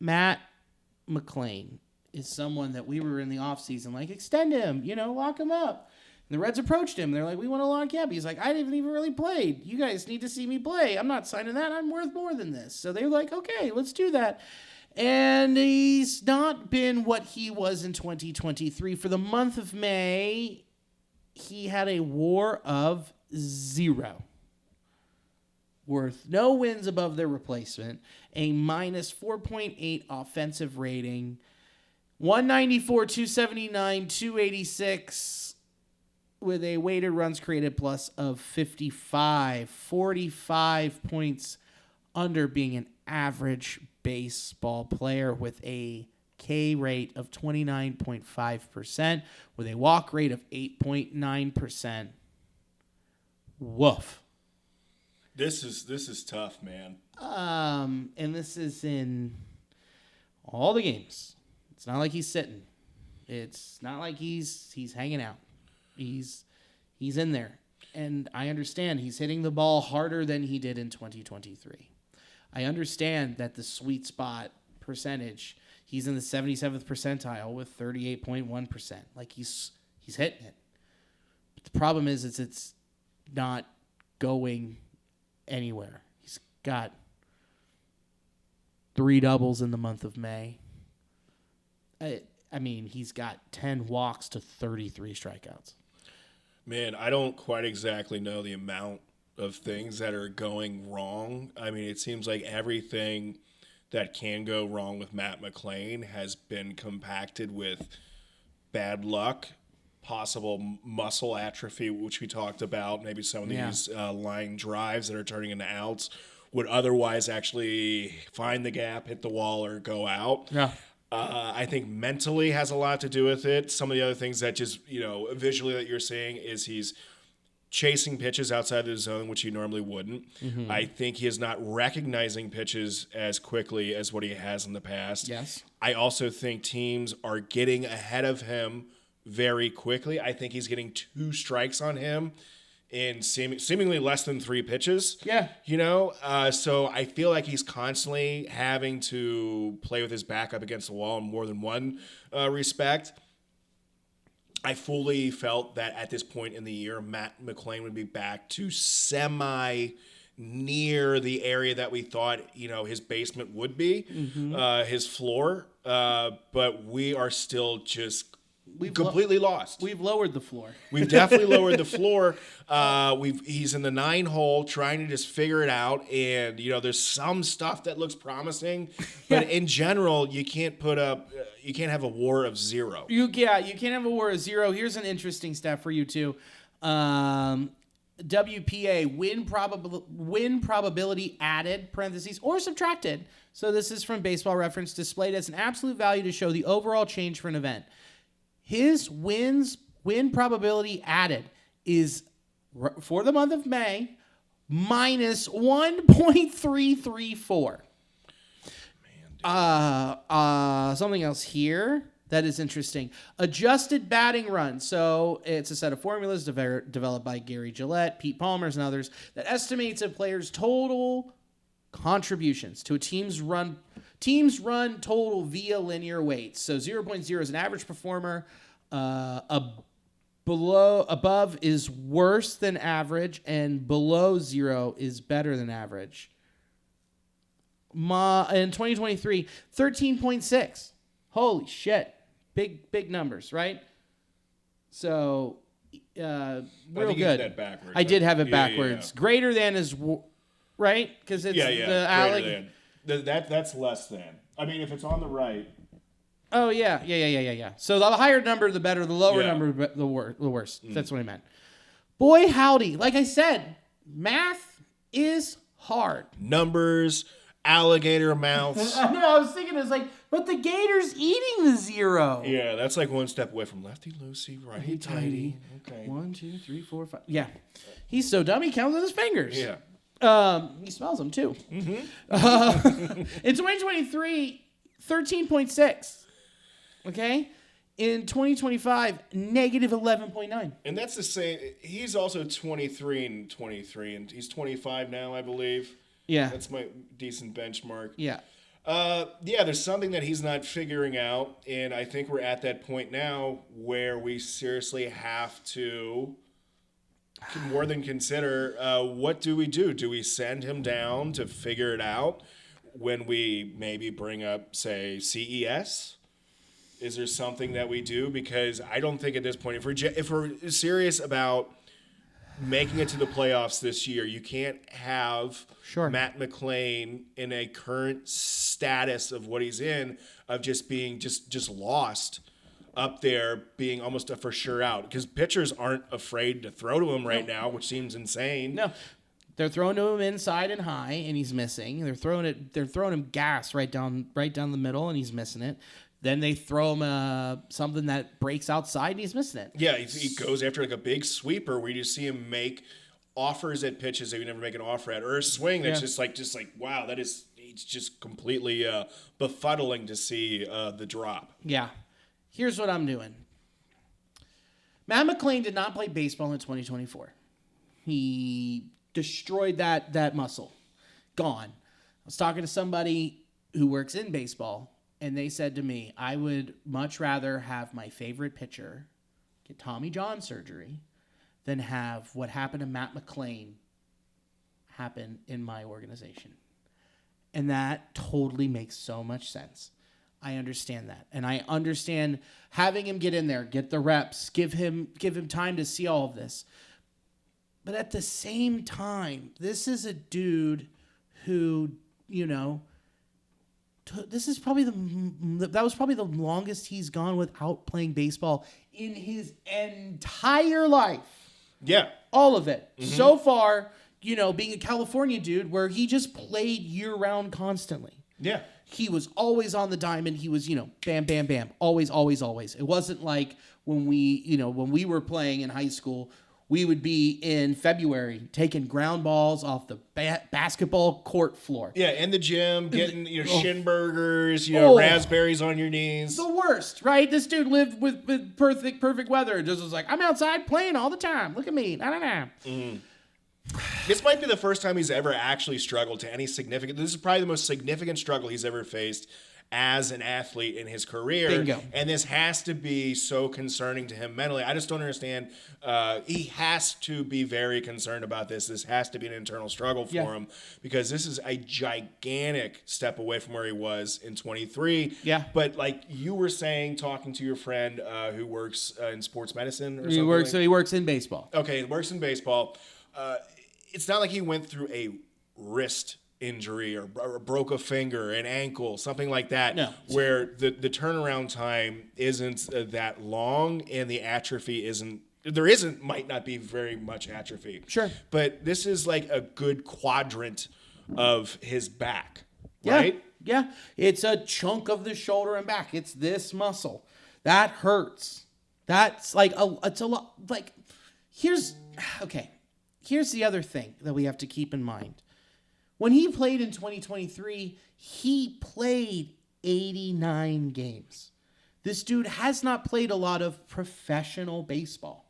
Matt McLain is someone that we were in the offseason, like, extend him, lock him up. And the Reds approached him. They're like, we want to lock you up. He's like, I didn't even really play. You guys need to see me play. I'm not signing that. I'm worth more than this. So they're like, okay, let's do that. And he's not been what he was in 2023. For the month of May, he had a WAR of 0. Worth no wins above their replacement. A minus 4.8 offensive rating. 194, 279, 286 with a weighted runs created plus of 55. 45 points under being an average baseball player with a K rate of 29.5% with a walk rate of 8.9%. Woof. This is tough, man. And this is in all the games. It's not like he's sitting. It's not like he's hanging out. He's in there. And I understand he's hitting the ball harder than he did in 2023. I understand that the sweet spot percentage, he's in the 77th percentile with 38.1%. Like he's hitting it. But the problem is it's not going anywhere. He's got 3 doubles in the month of May. I mean, he's got 10 walks to 33 strikeouts. Man, I don't quite exactly know the amount of things that are going wrong. I mean, it seems like everything that can go wrong with Matt McLain has been compacted with bad luck, possible muscle atrophy, which we talked about, maybe some of these line drives that are turning into outs would otherwise actually find the gap, hit the wall, or go out. Yeah. I think mentally has a lot to do with it. Some of the other things that just, visually that you're seeing is he's chasing pitches outside of the zone, which he normally wouldn't. Mm-hmm. I think he is not recognizing pitches as quickly as what he has in the past. Yes. I also think teams are getting ahead of him very quickly. I think he's getting 2 strikes on him in seemingly less than 3 pitches. Yeah. So I feel like he's constantly having to play with his back up against the wall in more than one respect. I fully felt that at this point in the year, Matt McLain would be back to semi near the area that we thought, his basement would be, his floor. But we are still just completely lost. We've lowered the floor. We've definitely lowered the floor. He's in the 9 hole trying to just figure it out. And, there's some stuff that looks promising. But in general, you can't you can't have a WAR of 0. You can't have a WAR of 0. Here's an interesting stat for you, too. WPA, win probability added, parentheses, or subtracted. So this is from Baseball Reference, displayed as an absolute value to show the overall change for an event. His win probability added is, for the month of May, minus 1.334. Something else here that is interesting. Adjusted batting run. So it's a set of formulas developed by Gary Gillette, Pete Palmers, and others that estimates a player's total contributions to a team's run total via linear weights. So 0.0 is an average performer. Above is worse than average, and below 0 is better than average. In 2023, 13.6. Holy shit. Big numbers, right? So, real good. That backwards. I did have it backwards. Yeah. Greater than is, right? Because it's greater than. That's less than. I mean, if it's on the right. Oh, yeah. So the higher number, the better. The lower number, the worse. That's what I meant. Boy, howdy. Like I said, math is hard. Numbers, alligator mouths. I know. I was thinking, it's like, but the gator's eating the 0. Yeah, that's like one step away from lefty loosey, righty tighty. Okay. 1, 2, 3, 4, 5. Yeah. He's so dumb, he counts with his fingers. Yeah. He smells them, too. Mm-hmm. In 2023, 13.6. Okay? In 2025, negative 11.9. And that's the same. He's also 23 and 23, and he's 25 now, I believe. Yeah. That's my decent benchmark. Yeah. Yeah, there's something that he's not figuring out, and I think we're at that point now where we seriously have to more than consider what do we do? Do we send him down to figure it out when we maybe bring up, say, CES? Is there something that we do? Because I don't think at this point, if we're serious about making it to the playoffs this year, you can't have Matt McLain in a current status of what he's in, of just being just lost up there, being almost a for sure out. Because pitchers aren't afraid to throw to him right now, which seems insane. No. They're throwing to him inside and high, and he's missing. They're throwing him gas right down the middle, and he's missing it. Then they throw him something that breaks outside, and he's missing it. Yeah, he goes after like a big sweeper where you see him make offers at pitches that you never make an offer at, or a swing that's just like wow, it's just completely befuddling to see the drop. Yeah. Here's what I'm doing. Matt McLain did not play baseball in 2024. He destroyed that muscle. Gone. I was talking to somebody who works in baseball, and they said to me, I would much rather have my favorite pitcher get Tommy John surgery than have what happened to Matt McLain happen in my organization. And that totally makes so much sense. I understand that. And I understand having him get in there, get the reps, give him time to see all of this. But at the same time, this is a dude who, this is probably that was probably the longest he's gone without playing baseball in his entire life. Yeah. All of it. Mm-hmm. So far, being a California dude where he just played year round constantly. Yeah. He was always on the diamond. He was, bam, bam, bam. Always, always, always. It wasn't like when we were playing in high school, we would be in February taking ground balls off the basketball court floor. Yeah, in the gym, getting shin burgers, raspberries on your knees. The worst, right? This dude lived with perfect weather. It just was like, I'm outside playing all the time. Look at me. Mm. This might be the first time he's ever actually struggled to any significant. This is probably the most significant struggle he's ever faced as an athlete in his career. Bingo. And this has to be so concerning to him mentally. I just don't understand. He has to be very concerned about this. This has to be an internal struggle for him, because this is a gigantic step away from where he was in 23. Yeah. But like you were saying, talking to your friend who works in sports medicine or something. He works in baseball. Okay, he works in baseball. It's not like he went through a wrist injury or broke a finger, an ankle, something like that, where the turnaround time isn't that long and the atrophy might not be very much atrophy. Sure. But this is like a good quadrant of his back, right? Yeah. It's a chunk of the shoulder and back. It's this muscle. That hurts. That's like, it's a lot. Like, here's the other thing that we have to keep in mind. When he played in 2023, he played 89 games. This dude has not played a lot of professional baseball.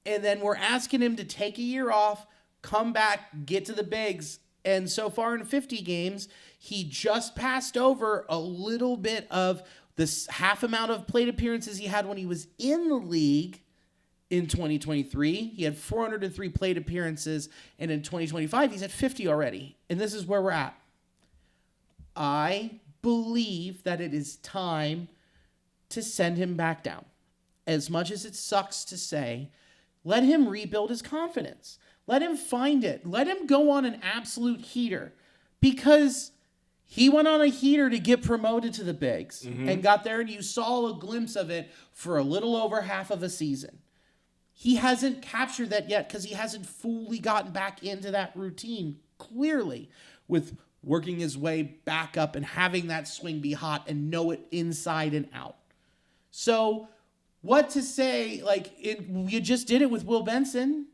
And then we're asking him to take a year off, come back, get to the bigs. And so far in 50 games, he just passed over a little bit of this half amount of plate appearances he had when he was in the league. In 2023, he had 403 plate appearances, and in 2025, he's at 50 already. And this is where we're at. I believe that it is time to send him back down. As much as it sucks to say, let him rebuild his confidence. Let him find it. Let him go on an absolute heater, because he went on a heater to get promoted to the bigs and got there, and you saw a glimpse of it for a little over half of a season. He hasn't captured that yet because he hasn't fully gotten back into that routine, clearly, with working his way back up and having that swing be hot and know it inside and out. So what to say, you just did it with Will Benson.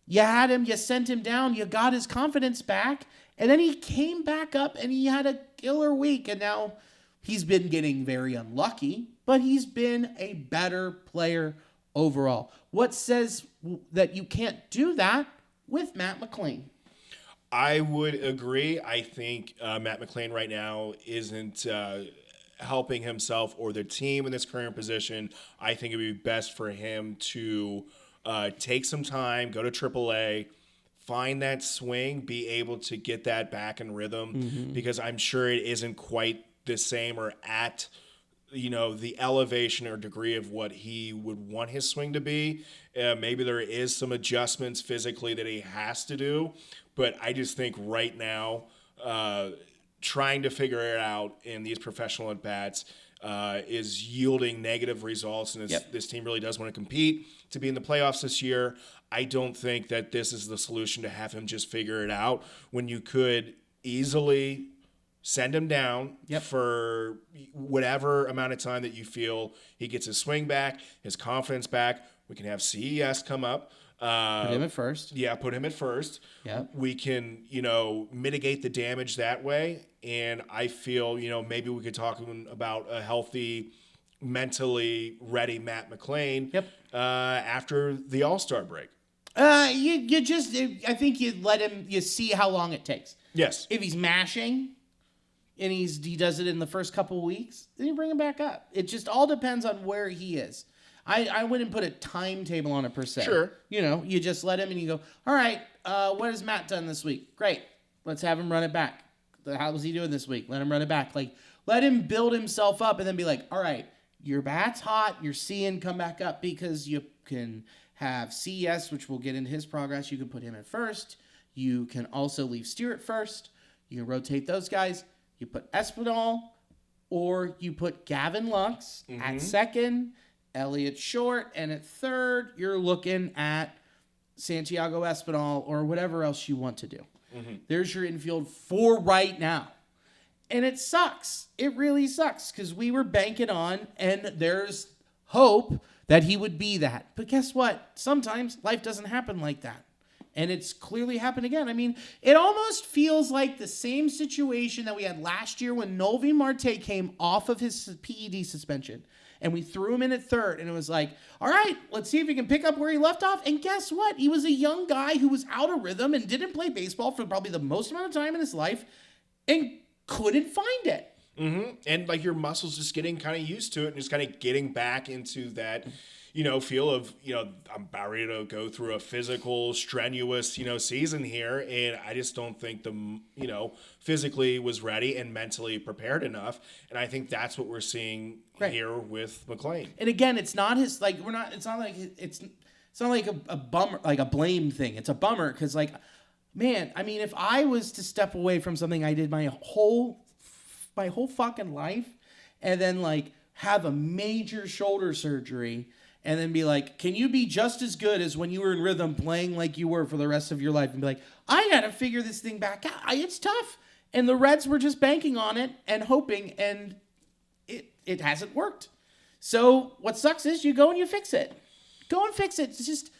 You had him, you sent him down, you got his confidence back, and then he came back up and he had a killer week, and now he's been getting very unlucky, but he's been a better player overall. What says that you can't do that with Matt McLain? I would agree. I think Matt McLain right now isn't helping himself or the team in this current position. I think it would be best for him to take some time, go to AAA, find that swing, be able to get that back in rhythm, because I'm sure it isn't quite the same or at the elevation or degree of what he would want his swing to be. Maybe there is some adjustments physically that he has to do, but I just think right now, trying to figure it out in these professional at bats is yielding negative results, and this team really does want to compete to be in the playoffs this year. I don't think that this is the solution to have him just figure it out when you could easily send him down for whatever amount of time that you feel he gets his swing back, his confidence back. We can have CES come up. Put him at first. Yeah, put him at first. Yeah. We can, mitigate the damage that way. And I feel, maybe we could talk about a healthy, mentally ready Matt McLain after the All-Star break. I think you let him, you see how long it takes. Yes. If he's mashing and he does it in the first couple of weeks, then you bring him back up. It just all depends on where he is. I wouldn't put a timetable on it per se. Sure. You just let him and you go, all right, what has Matt done this week? Great. Let's have him run it back. How was he doing this week? Let him run it back. Let him build himself up and then be like, all right, your bat's hot. You're seeing come back up, because you can have CES, which we'll get into his progress. You can put him at first. You can also leave Steer at first. You can rotate those guys. You put Espinal, or you put Gavin Lux at second, Elliott short, and at third, you're looking at Santiago Espinal or whatever else you want to do. There's your infield for right now. And it sucks. It really sucks, because we were banking on, and there's hope that he would be that. But guess what? Sometimes life doesn't happen like that. And it's clearly happened again. I mean, it almost feels like the same situation that we had last year when Novi Marte came off of his PED suspension. And we threw him in at third. And it was like, all right, let's see if he can pick up where he left off. And guess what? He was a young guy who was out of rhythm and didn't play baseball for probably the most amount of time in his life and couldn't find it. And your muscles just getting kind of used to it and just kind of getting back into that feel of, I'm about ready to go through a physical, strenuous, season here. And I just don't think physically was ready and mentally prepared enough. And I think that's what we're seeing here with McLain. And again, it's not his, it's not like a bummer, like a blame thing. It's a bummer because, man, I mean, if I was to step away from something I did my whole fucking life and then have a major shoulder surgery and then be like, can you be just as good as when you were in rhythm playing like you were for the rest of your life? And be like, I got to figure this thing back out. It's tough. And the Reds were just banking on it and hoping, and it hasn't worked. So what sucks is you go and you fix it. Go and fix it. It's just,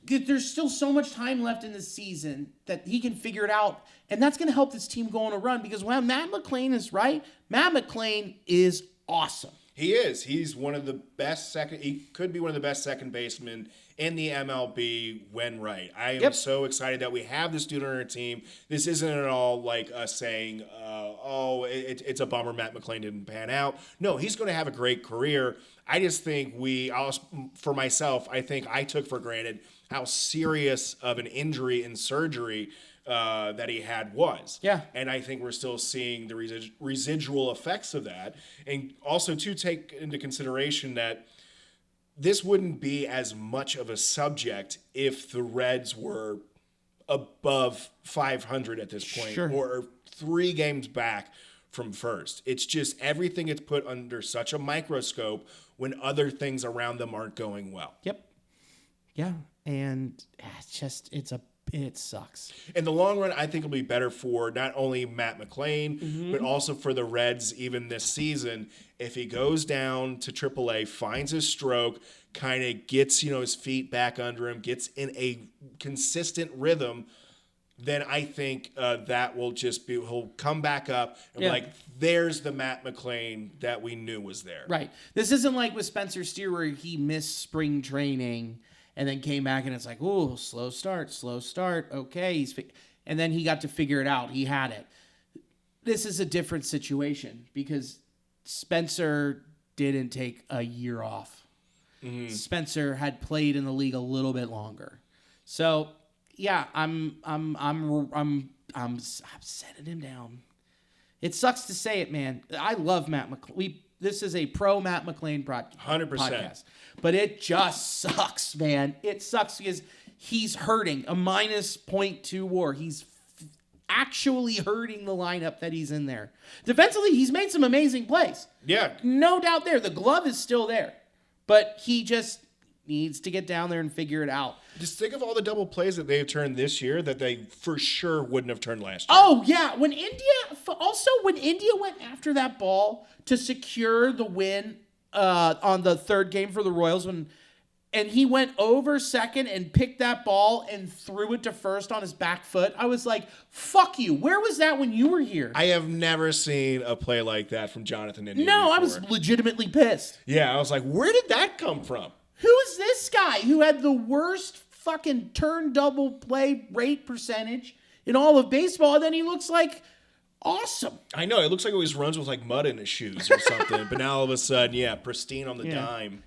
there's still so much time left in the season that he can figure it out. And that's going to help this team go on a run, because when Matt McLain is right, Matt McLain is awesome. He is. He's one of the best he could be one of the best second basemen in the MLB when right. I am so excited that we have this dude on our team. This isn't at all like us saying, it's a bummer Matt McLain didn't pan out. No, he's going to have a great career. I just think for myself, I think I took for granted how serious of an injury and surgery that he had was. Yeah. And I think we're still seeing the residual effects of that. And also to take into consideration that this wouldn't be as much of a subject if the Reds were above 500 at this point, or 3 games back from first. It's just everything gets put under such a microscope when other things around them aren't going well. Yep. Yeah. And it sucks. In the long run, I think it'll be better for not only Matt McLain, but also for the Reds even this season. If he goes down to AAA, finds his stroke, kind of gets his feet back under him, gets in a consistent rhythm, then I think that will just be, he'll come back up and be like, there's the Matt McLain that we knew was there. Right. This isn't like with Spencer Steer where he missed spring training and then came back and it's like, ooh, slow start. Okay. and then he got to figure it out. He had it. This is a different situation because Spencer didn't take a year off. Mm-hmm. Spencer had played in the league a little bit longer. So, yeah, I'm setting him down. It sucks to say it, man. I love Matt McLain. This is a pro Matt McLain 100%. podcast. But it just sucks, man. It sucks because he's hurting. A minus 0.2 WAR. He's actually hurting the lineup that he's in there. Defensively, he's made some amazing plays. Yeah. No doubt there. The glove is still there. But he just needs to get down there and figure it out. Just think of all the double plays that they've turned this year that they for sure wouldn't have turned last year. Oh, yeah. When India went after that ball to secure the win on the third game for the Royals, and he went over second and picked that ball and threw it to first on his back foot, I was like, fuck you. Where was that when you were here? I have never seen a play like that from Jonathan India No, before. I was legitimately pissed. Yeah, I was like, where did that come from? Who is this guy who had the worst fucking turn double play rate percentage in all of baseball, and then he looks like awesome. I know. It looks like he always runs with like mud in his shoes or something. But now all of a sudden, yeah, pristine on the dime.